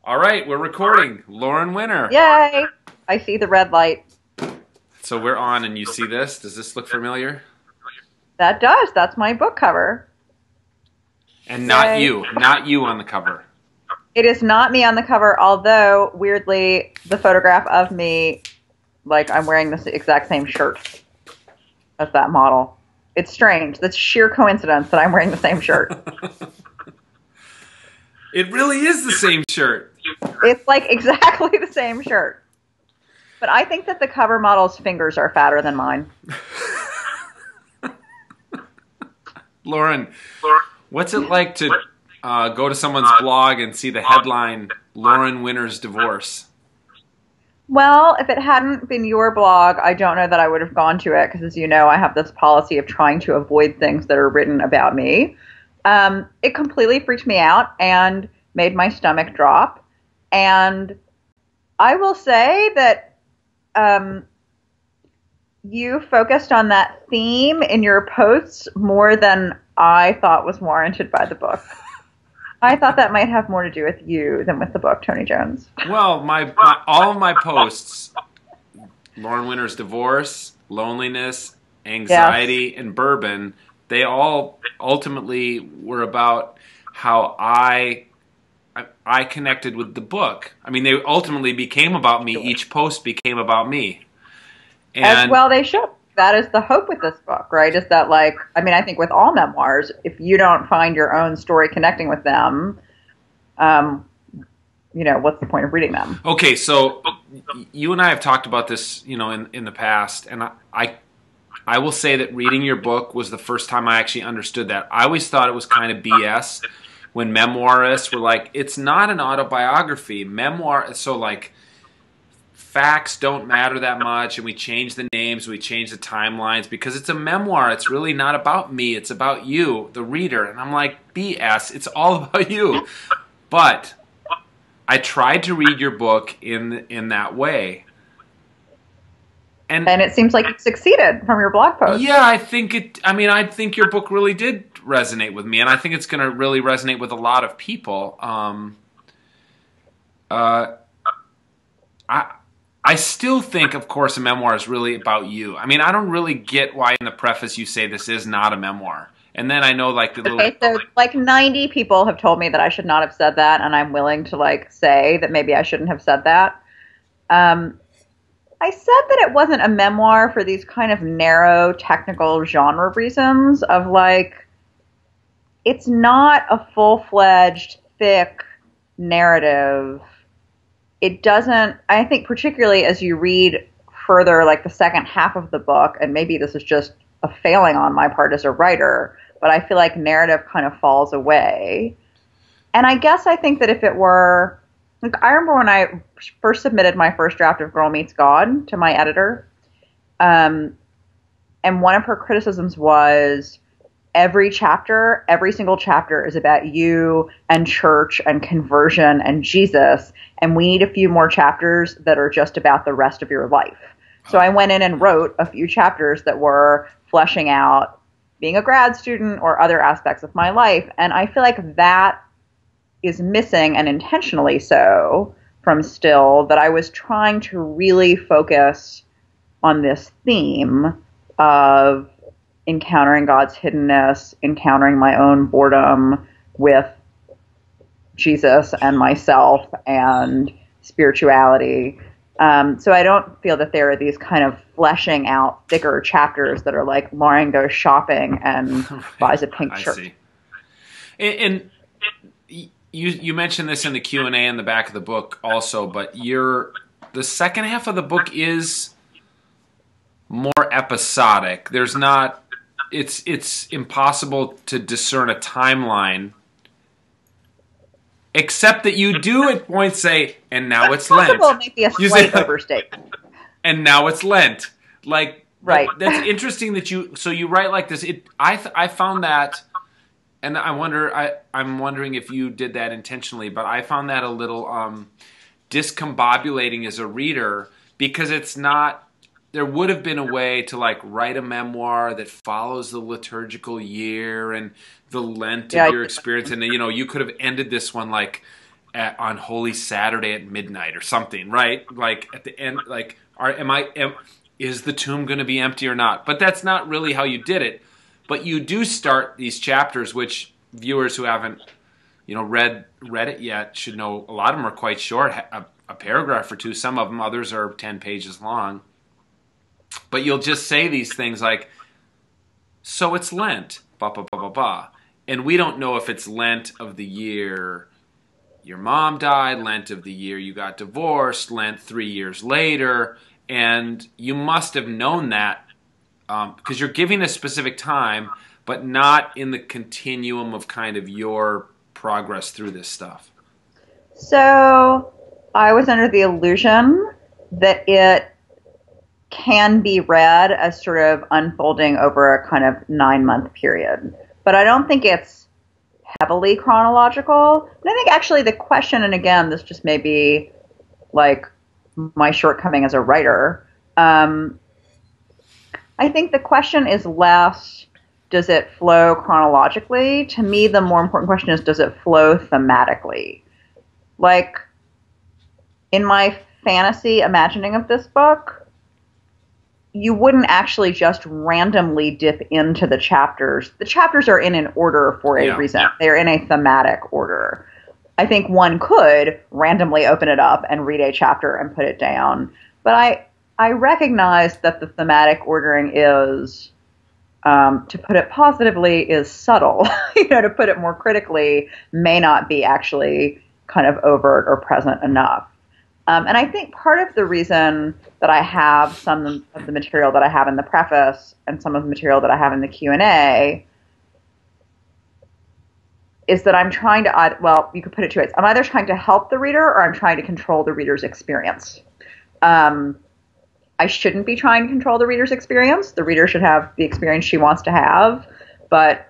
All right, we're recording. Lauren Winner. Yay! I see the red light. So we're on, and you see this? Does this look familiar? That does. That's my book cover. And not Yay. you. Not you on the cover. It is not me on the cover, although, weirdly, the photograph of me, like, I'm wearing this exact same shirt as that model. It's strange. That's sheer coincidence that I'm wearing the same shirt. It really is the same shirt. It's, like, exactly the same shirt. But I think that the cover model's fingers are fatter than mine. Lauren, what's it like to go to someone's blog and see the headline, Lauren Winner's divorce? Well, if it hadn't been your blog, I don't know that I would have gone to it because, as you know, I have this policy of trying to avoid things that are written about me. It completely freaked me out and made my stomach drop. And I will say that you focused on that theme in your posts more than I thought was warranted by the book. I thought that might have more to do with you than with the book, Tony Jones. Well, all of my posts, Lauren Winner's divorce, loneliness, anxiety, and bourbon, they all ultimately were about how I connected with the book. I mean, they ultimately became about me. Each post became about me. And As well they should. That is the hope with this book, right? Is that, like, I mean, I think with all memoirs, if you don't find your own story connecting with them, what's the point of reading them? Okay, so you and I have talked about this, in the past, and I will say that reading your book was the first time I actually understood that. I always thought it was kind of BS when memoirists were like, it's not an autobiography. So like, facts don't matter that much, and we change the names, we change the timelines because it's a memoir. It's really not about me. It's about you, the reader. And I'm like, BS. It's all about you. But I tried to read your book in that way. And it seems like you succeeded from your blog post. Yeah, I think your book really did resonate with me, and I think it's going to really resonate with a lot of people. I still think, of course, a memoir is really about you. I mean, I don't really get why in the preface you say this is not a memoir. And then I know, like, so like 90 people have told me that I should not have said that, and I'm willing to, like, say that maybe I shouldn't have said that. I said that it wasn't a memoir for these kind of narrow technical genre reasons of, like, it's not a full-fledged, thick narrative. It doesn't, I think particularly as you read further, like the second half of the book, and maybe this is just a failing on my part as a writer, but I feel like narrative kind of falls away. And I guess I think that if it were, like, I remember when I first submitted my first draft of Girl Meets God to my editor, and one of her criticisms was, every single chapter is about you and church and conversion and Jesus, and we need a few more chapters that are just about the rest of your life. So I went in and wrote a few chapters that were fleshing out being a grad student or other aspects of my life, and I feel like that is missing, and intentionally so, from Still, that I was trying to really focus on this theme of encountering God's hiddenness, encountering my own boredom with Jesus and myself and spirituality. So I don't feel that there are these kind of fleshing out thicker chapters that are like Lauren goes shopping and buys a pink shirt. I see. And you mentioned this in the Q&A in the back of the book also, but the second half of the book is more episodic. There's not, it's impossible to discern a timeline, except that you do at points say, and now it's Lent. Maybe a slight overstatement. And now it's Lent. Like, right. That's interesting that you write like this. I found that, and I'm wondering if you did that intentionally, but I found that a little discombobulating as a reader, because it's not, there would have been a way to, like, write a memoir that follows the liturgical year and the Lent of your experience. And, you could have ended this one like, on Holy Saturday at midnight or something, right? Like at the end, like is the tomb going to be empty or not? But that's not really how you did it. But you do start these chapters, which viewers who haven't, read it yet should know. A lot of them are quite short, a paragraph or two. Some of them, others are 10 pages long. But you'll just say these things like, so it's Lent, ba ba ba ba ba, and we don't know if it's Lent of the year your mom died, Lent of the year you got divorced, Lent 3 years later, and you must have known that because you're giving a specific time, but not in the continuum of kind of your progress through this stuff. So I was under the illusion that it can be read as sort of unfolding over a kind of 9-month period. But I don't think it's heavily chronological. And I think actually the question, and again, this just may be like my shortcoming as a writer, I think the question is less, does it flow chronologically? To me, the more important question is, does it flow thematically? Like, in my fantasy imagining of this book, you wouldn't actually just randomly dip into the chapters. The chapters are in an order for a reason. They're in a thematic order. I think one could randomly open it up and read a chapter and put it down. But I recognize that the thematic ordering is, to put it positively, is subtle. To put it more critically, may not be actually kind of overt or present enough. And I think part of the reason that I have some of the material that I have in the preface and some of the material that I have in the Q&A is that I'm trying to, well, you could put it two ways. I'm either trying to help the reader or I'm trying to control the reader's experience. I shouldn't be trying to control the reader's experience. The reader should have the experience she wants to have. But,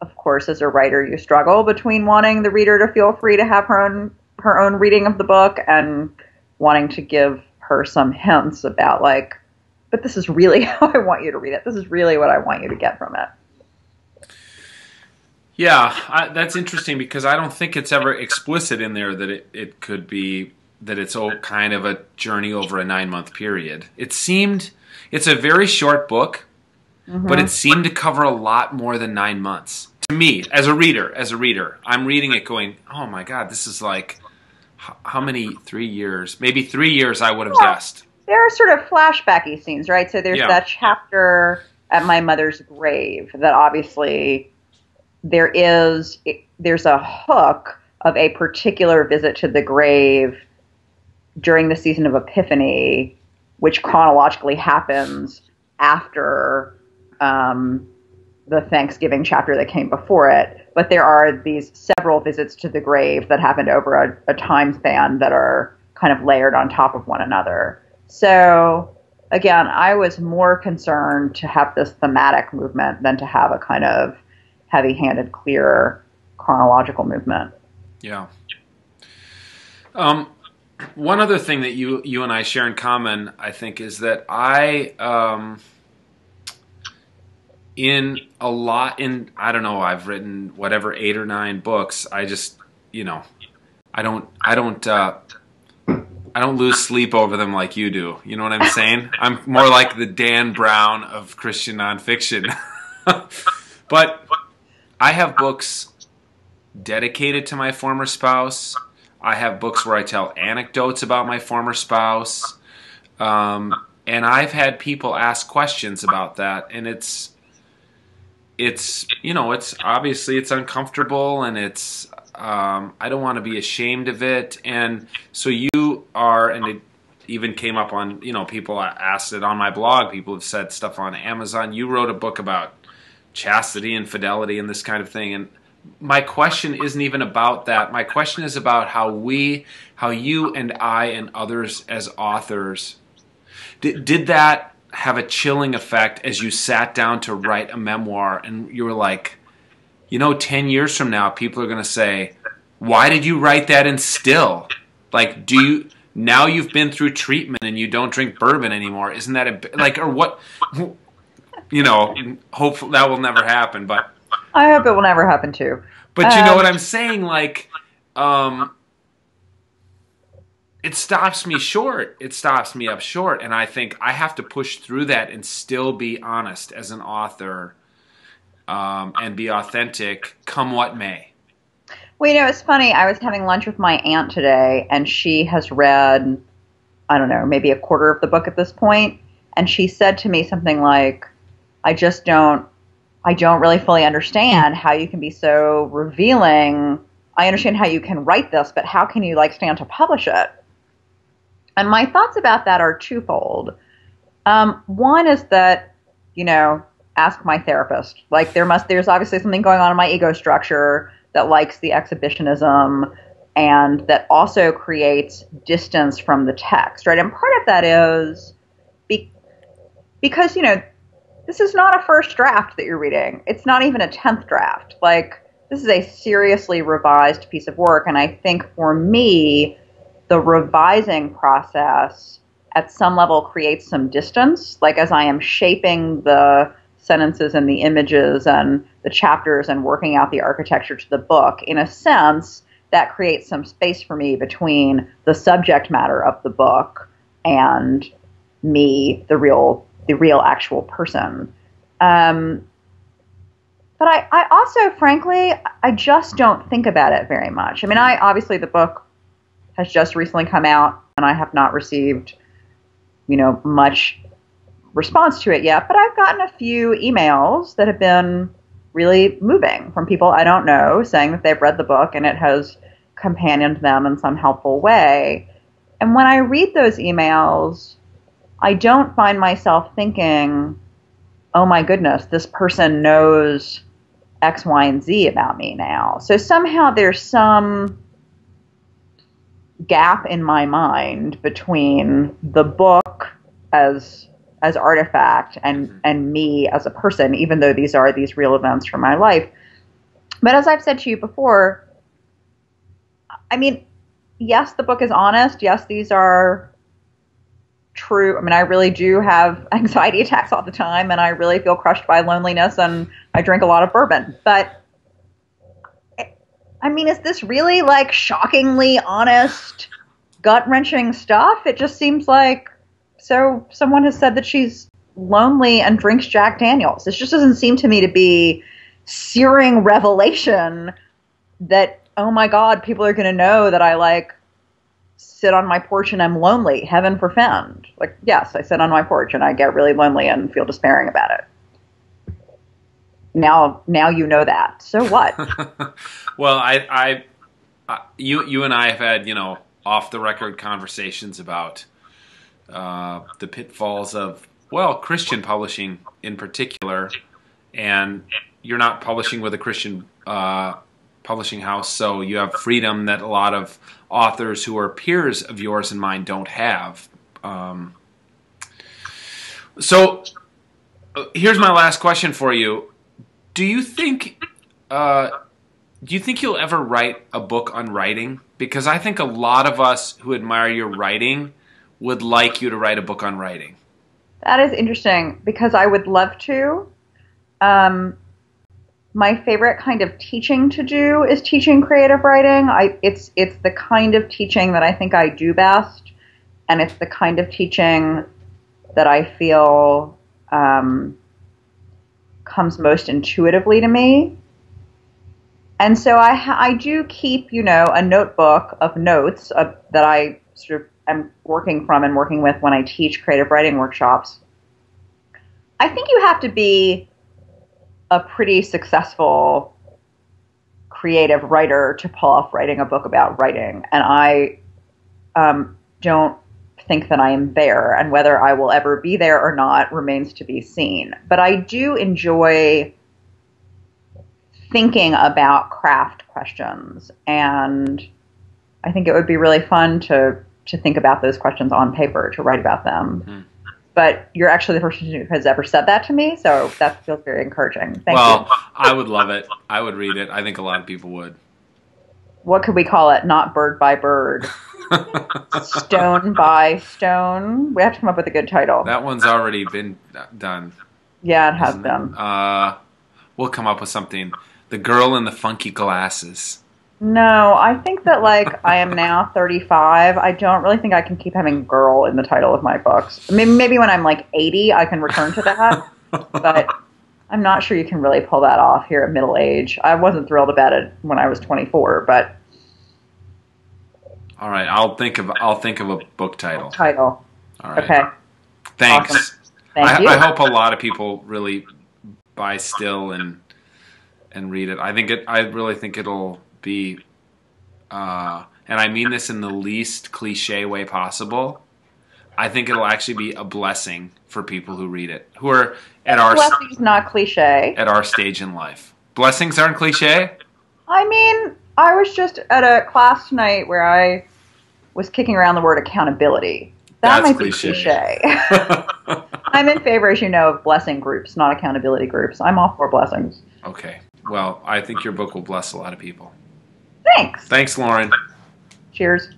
of course, as a writer, you struggle between wanting the reader to feel free to have her own reading of the book and wanting to give her some hints about, like, but this is really how I want you to read it. This is really what I want you to get from it. Yeah, that's interesting because I don't think it's ever explicit in there that it could be that it's kind of a journey over a 9-month period. It's a very short book, but it seemed to cover a lot more than 9 months. To me, as a reader, I'm reading it going, oh my God, this is like, how many, 3 years? Maybe 3 years I would have guessed. There are sort of flashbacky scenes, right? So there's that chapter at my mother's grave that obviously there's a hook of a particular visit to the grave during the season of Epiphany, which chronologically happens after the Thanksgiving chapter that came before it. But there are these several visits to the grave that happened over a time span that are kind of layered on top of one another. So, again, I was more concerned to have this thematic movement than to have a kind of heavy-handed, clear chronological movement. Yeah. One other thing that you and I share in common, I think, is that I don't know, I've written whatever 8 or 9 books. I just, I don't lose sleep over them like you do. You know what I'm saying? I'm more like the Dan Brown of Christian nonfiction. But I have books dedicated to my former spouse. I have books where I tell anecdotes about my former spouse. And I've had people ask questions about that. And it's obviously it's uncomfortable and it's, I don't want to be ashamed of it. And so you are, and it even came up on, people asked it on my blog. People have said stuff on Amazon. You wrote a book about chastity and fidelity and this kind of thing. And my question isn't even about that. My question is about how you and I and others as authors, did that have a chilling effect as you sat down to write a memoir and you were like, 10 years from now, people are going to say, why did you write that in still? Like, now you've been through treatment and you don't drink bourbon anymore. Isn't that or what? Hopefully that will never happen, but I hope it will never happen too. But you know what I'm saying? Like, it stops me short. It stops me up short. And I think I have to push through that and still be honest as an author, and be authentic, come what may. Well, it's funny. I was having lunch with my aunt today, and she has read, I don't know, maybe a quarter of the book at this point. And she said to me something like, I don't really fully understand how you can be so revealing. I understand how you can write this, but how can you stand to publish it? And my thoughts about that are twofold. One is that, ask my therapist. There's obviously something going on in my ego structure that likes the exhibitionism and that also creates distance from the text, right? And part of that is because, this is not a first draft that you're reading. It's not even a 10th draft. This is a seriously revised piece of work. And I think for me, the revising process at some level creates some distance. As I am shaping the sentences and the images and the chapters and working out the architecture to the book, in a sense, that creates some space for me between the subject matter of the book and me, the real actual person. But I also, frankly, I just don't think about it very much. I mean, obviously the book has just recently come out and I have not received, much response to it yet, but I've gotten a few emails that have been really moving from people I don't know, saying that they've read the book and it has companioned them in some helpful way. And when I read those emails, I don't find myself thinking, oh my goodness, this person knows X, Y, and Z about me now. So somehow there's some gap in my mind between the book as artifact and me as a person, even though these are these real events from my life. But as I've said to you before, I mean, yes, the book is honest. Yes, these are true. I mean, I really do have anxiety attacks all the time, and I really feel crushed by loneliness, and I drink a lot of bourbon. But I mean, is this really shockingly honest, gut-wrenching stuff? It just seems like, so someone has said that she's lonely and drinks Jack Daniels. This just doesn't seem to me to be searing revelation that, oh my God, people are going to know that I sit on my porch and I'm lonely. Heaven forfend. Yes, I sit on my porch and I get really lonely and feel despairing about it. Now you know that. So what? Well, you and I have had, off the record conversations about the pitfalls of, Christian publishing in particular, and you're not publishing with a Christian publishing house, so you have freedom that a lot of authors who are peers of yours and mine don't have. So here's my last question for you. Do you think you'll ever write a book on writing? Because I think a lot of us who admire your writing would like you to write a book on writing. That is interesting because I would love to. My favorite kind of teaching to do is teaching creative writing. It's the kind of teaching that I think I do best, and it's the kind of teaching that I feel comes most intuitively to me. And so I do keep, a notebook of notes that I sort of am working from and working with when I teach creative writing workshops. I think you have to be a pretty successful creative writer to pull off writing a book about writing. And I don't think that I am there, and whether I will ever be there or not remains to be seen. But I do enjoy thinking about craft questions, and I think it would be really fun to think about those questions on paper, to write about them. Mm-hmm. But you're actually the person who has ever said that to me, so that feels very encouraging. Thank you. Well, I would love it. I would read it. I think a lot of people would. What could we call it? Not bird by bird. Stone by stone. We have to come up with a good title. That one's already been done. Yeah, it has been. We'll come up with something. The Girl in the Funky Glasses. No, I think that like I am now 35. I don't really think I can keep having girl in the title of my books. Maybe when I'm like 80, I can return to that, but I'm not sure you can really pull that off here at middle age. I wasn't thrilled about it when I was 24, but All right, I'll think of a book title. title. All right. Okay. Thanks. Awesome. Thank you. I hope a lot of people really buy Still and read it. I really think it'll be, and I mean this in the least cliche way possible. I think it'll actually be a blessing for people who read it, who are Blessing's not cliche. at our stage in life. Blessings aren't cliche. I mean, I was just at a class tonight where I was kicking around the word accountability. That That's might cliche. be cliche. I'm in favor, as you know, of blessing groups, not accountability groups. I'm all for blessings. Okay. Well, I think your book will bless a lot of people. Thanks. Thanks, Lauren. Cheers.